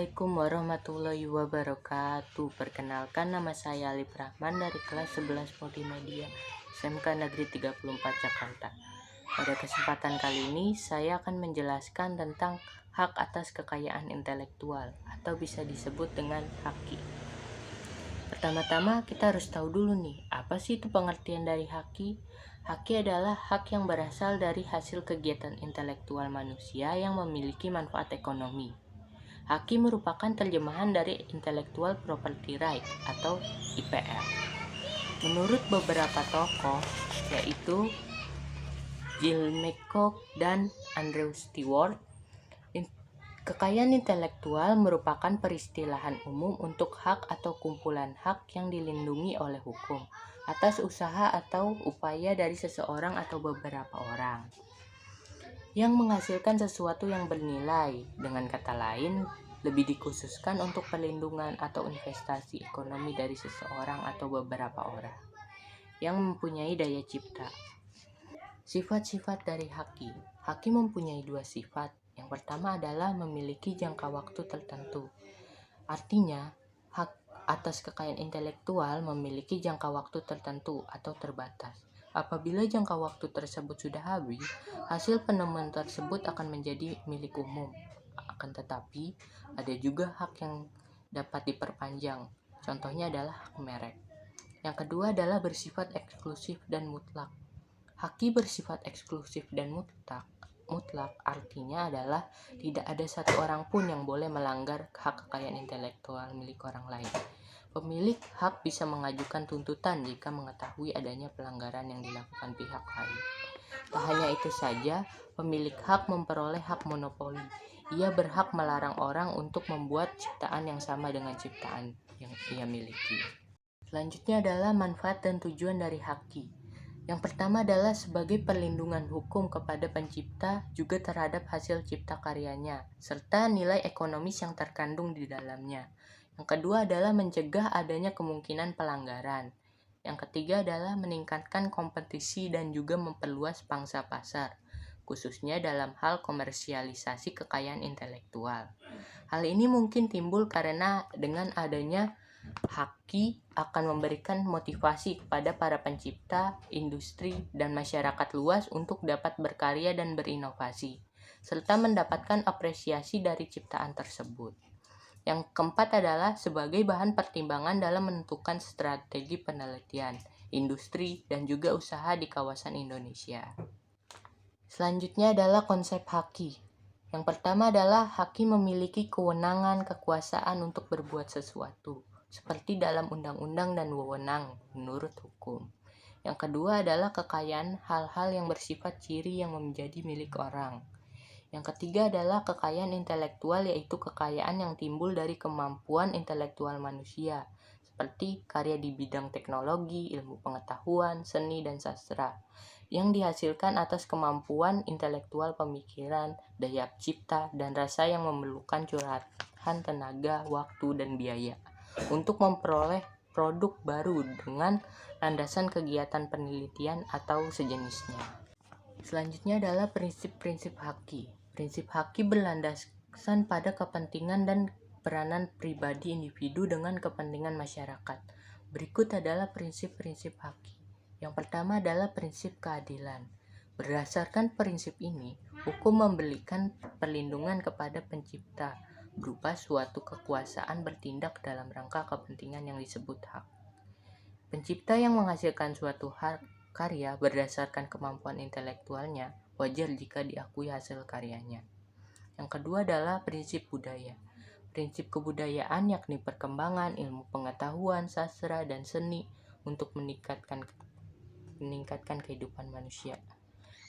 Assalamualaikum warahmatullahi wabarakatuh. Perkenalkan, nama saya Alif Rahman dari kelas 11 Multimedia SMK Negeri 34 Jakarta. Pada kesempatan kali ini saya akan menjelaskan tentang hak atas kekayaan intelektual atau bisa disebut dengan haki. Pertama-tama kita harus tahu dulu nih, apa sih itu pengertian dari haki? Haki adalah hak yang berasal dari hasil kegiatan intelektual manusia yang memiliki manfaat ekonomi. Haki merupakan terjemahan dari Intellectual Property Right atau IPR. Menurut beberapa tokoh, yaitu Jill McCook dan Andrew Stewart, kekayaan intelektual merupakan peristilahan umum untuk hak atau kumpulan hak yang dilindungi oleh hukum atas usaha atau upaya dari seseorang atau beberapa orang yang menghasilkan sesuatu yang bernilai. Dengan kata lain, lebih dikhususkan untuk perlindungan atau investasi ekonomi dari seseorang atau beberapa orang yang mempunyai daya cipta. Sifat-sifat dari haki. Haki mempunyai dua sifat. Yang pertama adalah memiliki jangka waktu tertentu. Artinya, hak atas kekayaan intelektual memiliki jangka waktu tertentu atau terbatas. Apabila jangka waktu tersebut sudah habis, hasil penemuan tersebut akan menjadi milik umum. Akan tetapi, ada juga hak yang dapat diperpanjang. Contohnya adalah hak merek. Yang kedua adalah bersifat eksklusif dan mutlak. Haki bersifat eksklusif dan mutlak artinya adalah tidak ada satu orang pun yang boleh melanggar hak kekayaan intelektual milik orang lain. Pemilik hak bisa mengajukan tuntutan jika mengetahui adanya pelanggaran yang dilakukan pihak lain. Tak hanya itu saja, pemilik hak memperoleh hak monopoli. Ia berhak melarang orang untuk membuat ciptaan yang sama dengan ciptaan yang ia miliki. Selanjutnya adalah manfaat dan tujuan dari haki. Yang pertama adalah sebagai perlindungan hukum kepada pencipta juga terhadap hasil cipta karyanya, serta nilai ekonomis yang terkandung di dalamnya. Yang kedua adalah mencegah adanya kemungkinan pelanggaran. Yang ketiga adalah meningkatkan kompetisi dan juga memperluas pangsa pasar, khususnya dalam hal komersialisasi kekayaan intelektual. Hal ini mungkin timbul karena dengan adanya haki akan memberikan motivasi kepada para pencipta, industri, dan masyarakat luas untuk dapat berkarya dan berinovasi, serta mendapatkan apresiasi dari ciptaan tersebut. Yang keempat adalah sebagai bahan pertimbangan dalam menentukan strategi penelitian, industri, dan juga usaha di kawasan Indonesia. Selanjutnya adalah konsep haki. Yang pertama adalah haki memiliki kewenangan, kekuasaan untuk berbuat sesuatu, seperti dalam undang-undang dan wewenang menurut hukum. Yang kedua adalah kekayaan hal-hal yang bersifat ciri yang menjadi milik orang. Yang ketiga adalah kekayaan intelektual, yaitu kekayaan yang timbul dari kemampuan intelektual manusia, seperti karya di bidang teknologi, ilmu pengetahuan, seni, dan sastra, yang dihasilkan atas kemampuan intelektual pemikiran, daya cipta, dan rasa yang memerlukan curahan tenaga, waktu, dan biaya untuk memperoleh produk baru dengan landasan kegiatan penelitian atau sejenisnya. Selanjutnya adalah prinsip-prinsip haki. Prinsip haki berlandaskan pada kepentingan dan peranan pribadi individu dengan kepentingan masyarakat. Berikut adalah prinsip-prinsip haki. Yang pertama adalah prinsip keadilan. Berdasarkan prinsip ini, hukum memberikan perlindungan kepada pencipta berupa suatu kekuasaan bertindak dalam rangka kepentingan yang disebut hak. Pencipta yang menghasilkan suatu karya berdasarkan kemampuan intelektualnya wajar jika diakui hasil karyanya. Yang kedua adalah prinsip budaya. Prinsip kebudayaan yakni perkembangan ilmu pengetahuan, sastra, dan seni untuk meningkatkan kehidupan manusia.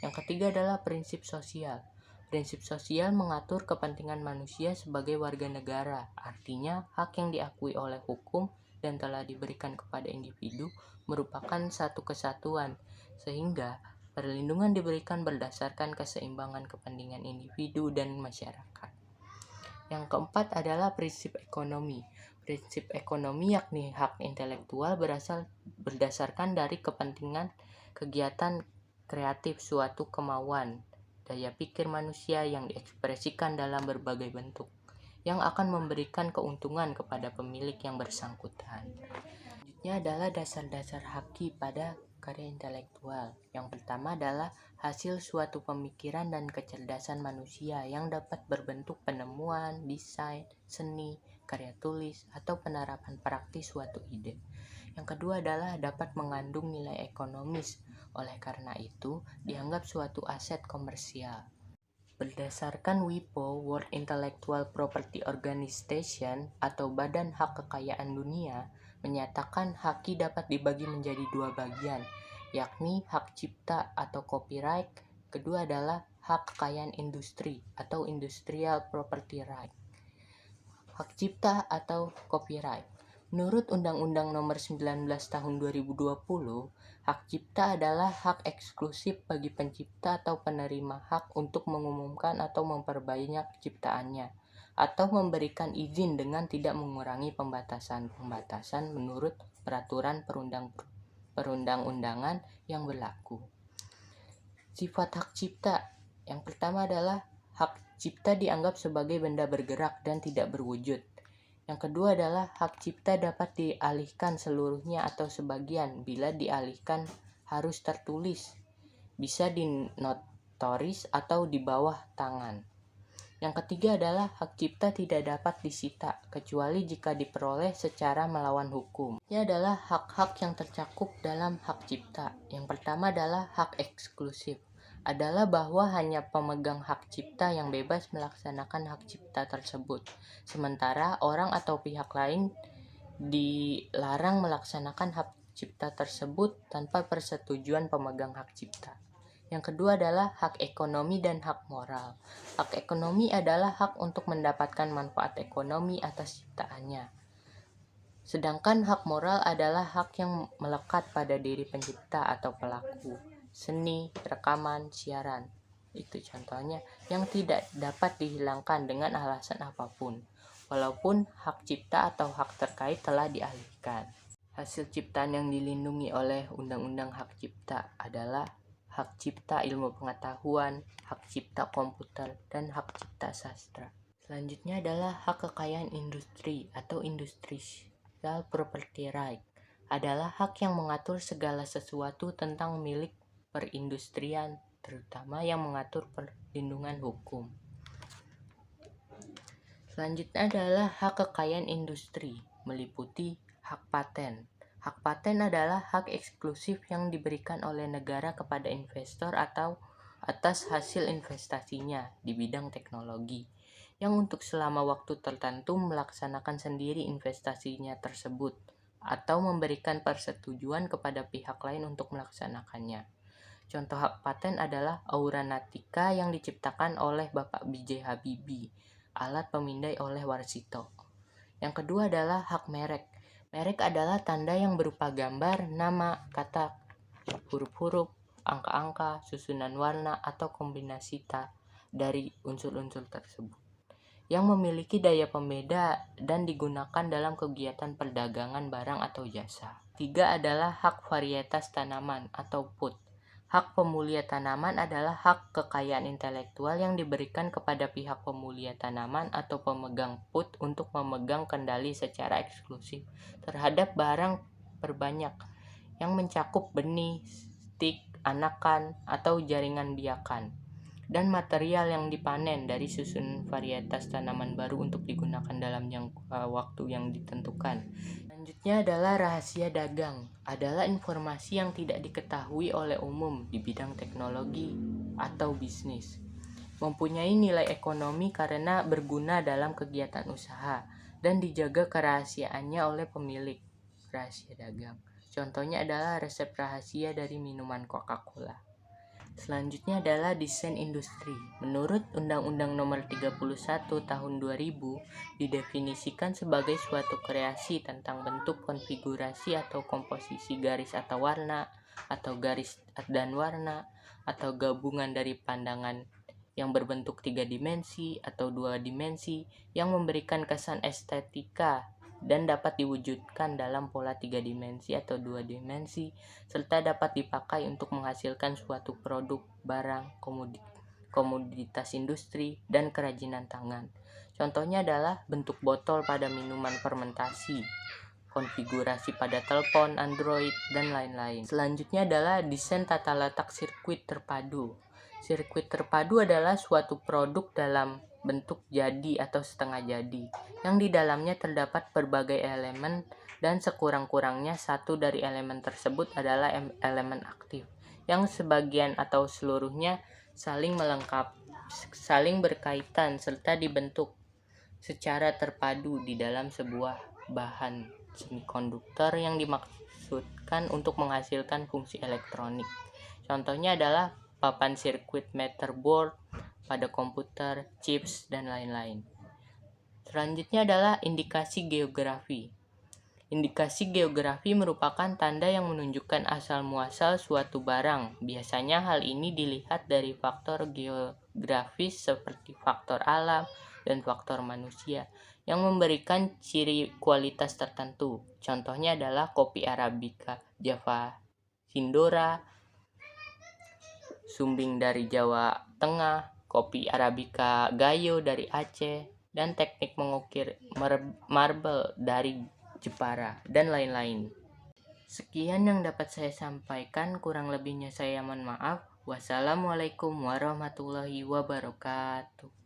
Yang ketiga adalah prinsip sosial. Prinsip sosial mengatur kepentingan manusia sebagai warga negara, artinya hak yang diakui oleh hukum dan telah diberikan kepada individu merupakan satu kesatuan, sehingga perlindungan diberikan berdasarkan keseimbangan kepentingan individu dan masyarakat. Yang keempat adalah prinsip ekonomi. Prinsip ekonomi yakni hak intelektual berdasarkan dari kepentingan kegiatan kreatif suatu kemauan, daya pikir manusia yang diekspresikan dalam berbagai bentuk. yang akan memberikan keuntungan kepada pemilik yang bersangkutan. Selanjutnya adalah dasar-dasar haki pada karya intelektual. Yang pertama adalah hasil suatu pemikiran dan kecerdasan manusia yang dapat berbentuk penemuan, desain, seni, karya tulis, atau penerapan praktis suatu ide. Yang kedua adalah dapat mengandung nilai ekonomis, oleh karena itu dianggap suatu aset komersial. Berdasarkan WIPO, World Intellectual Property Organization atau Badan Hak Kekayaan Dunia, menyatakan haki dapat dibagi menjadi dua bagian, yakni hak cipta atau copyright, kedua adalah hak kekayaan industri atau industrial property right. Hak cipta atau copyright. Menurut Undang-Undang Nomor 19 Tahun 2020, hak cipta adalah hak eksklusif bagi pencipta atau penerima hak untuk mengumumkan atau memperbanyak ciptaannya, atau memberikan izin dengan tidak mengurangi pembatasan-pembatasan menurut peraturan perundang-undangan yang berlaku. Sifat hak cipta. Yang pertama adalah hak cipta dianggap sebagai benda bergerak dan tidak berwujud. Yang kedua adalah hak cipta dapat dialihkan seluruhnya atau sebagian. Bila dialihkan harus tertulis, bisa dinotaris atau di bawah tangan. Yang ketiga adalah hak cipta tidak dapat disita kecuali jika diperoleh secara melawan hukum. Ini adalah hak-hak yang tercakup dalam hak cipta. Yang pertama adalah hak eksklusif. Adalah bahwa hanya pemegang hak cipta yang bebas melaksanakan hak cipta tersebut. Sementara orang atau pihak lain dilarang melaksanakan hak cipta tersebut tanpa persetujuan pemegang hak cipta. Yang kedua adalah hak ekonomi dan hak moral. Hak ekonomi adalah hak untuk mendapatkan manfaat ekonomi atas ciptaannya. Sedangkan hak moral adalah hak yang melekat pada diri pencipta atau pelaku. Seni, rekaman, siaran. Itu contohnya yang tidak dapat dihilangkan dengan alasan apapun, walaupun hak cipta atau hak terkait telah dialihkan. Hasil ciptaan yang dilindungi oleh Undang-Undang Hak Cipta adalah hak cipta ilmu pengetahuan, hak cipta komputer, dan hak cipta sastra. Selanjutnya adalah hak kekayaan industri atau industrial property right. Adalah hak yang mengatur segala sesuatu tentang milik perindustrian, terutama yang mengatur perlindungan hukum. Selanjutnya adalah hak kekayaan industri, meliputi hak paten. Hak paten adalah hak eksklusif yang diberikan oleh negara kepada investor atau atas hasil investasinya di bidang teknologi, yang untuk selama waktu tertentu melaksanakan sendiri investasinya tersebut, atau memberikan persetujuan kepada pihak lain untuk melaksanakannya. Contoh hak paten adalah aura natika yang diciptakan oleh Bapak B.J. Habibie, alat pemindai oleh Warsito. Yang kedua adalah hak merek. Merek adalah tanda yang berupa gambar, nama, kata, huruf-huruf, angka-angka, susunan warna, atau kombinasi dari unsur-unsur tersebut, yang memiliki daya pembeda dan digunakan dalam kegiatan perdagangan barang atau jasa. Tiga adalah hak varietas tanaman atau PUT. Hak pemulia tanaman adalah hak kekayaan intelektual yang diberikan kepada pihak pemulia tanaman atau pemegang PUT untuk memegang kendali secara eksklusif terhadap barang perbanyak yang mencakup benih, stik, anakan, atau jaringan biakan, dan material yang dipanen dari susunan varietas tanaman baru untuk digunakan dalam jangka waktu yang ditentukan. Selanjutnya adalah rahasia dagang, adalah informasi yang tidak diketahui oleh umum di bidang teknologi atau bisnis. Mempunyai nilai ekonomi karena berguna dalam kegiatan usaha dan dijaga kerahasiaannya oleh pemilik. Rahasia dagang. Contohnya adalah resep rahasia dari minuman Coca-Cola. Selanjutnya adalah desain industri. Menurut Undang-Undang Nomor 31 Tahun 2000, didefinisikan sebagai suatu kreasi tentang bentuk, konfigurasi atau komposisi garis atau warna, atau garis dan warna, atau gabungan dari pandangan yang berbentuk 3 dimensi atau 2 dimensi yang memberikan kesan estetika dan dapat diwujudkan dalam pola 3 dimensi atau 2 dimensi, serta dapat dipakai untuk menghasilkan suatu produk, barang, komoditas industri, dan kerajinan tangan. Contohnya adalah bentuk botol pada minuman fermentasi, konfigurasi pada telepon Android, dan lain-lain. Selanjutnya adalah desain tata letak sirkuit terpadu. Sirkuit terpadu adalah suatu produk dalam bentuk jadi atau setengah jadi, yang di dalamnya terdapat berbagai elemen dan sekurang-kurangnya satu dari elemen tersebut adalah elemen aktif, yang sebagian atau seluruhnya saling berkaitan serta dibentuk secara terpadu di dalam sebuah bahan semikonduktor yang dimaksudkan untuk menghasilkan fungsi elektronik. Contohnya adalah papan sirkuit motherboard pada komputer, chips, dan lain-lain. Selanjutnya adalah indikasi geografi. Indikasi geografi merupakan tanda yang menunjukkan asal-muasal suatu barang. Biasanya hal ini dilihat dari faktor geografis seperti faktor alam dan faktor manusia yang memberikan ciri kualitas tertentu. Contohnya adalah kopi Arabica Java Sindora, Sumbing dari Jawa Tengah, kopi Arabica Gayo dari Aceh, dan teknik mengukir marble dari Jepara, dan lain-lain. Sekian yang dapat saya sampaikan, kurang lebihnya saya mohon maaf. Wassalamualaikum warahmatullahi wabarakatuh.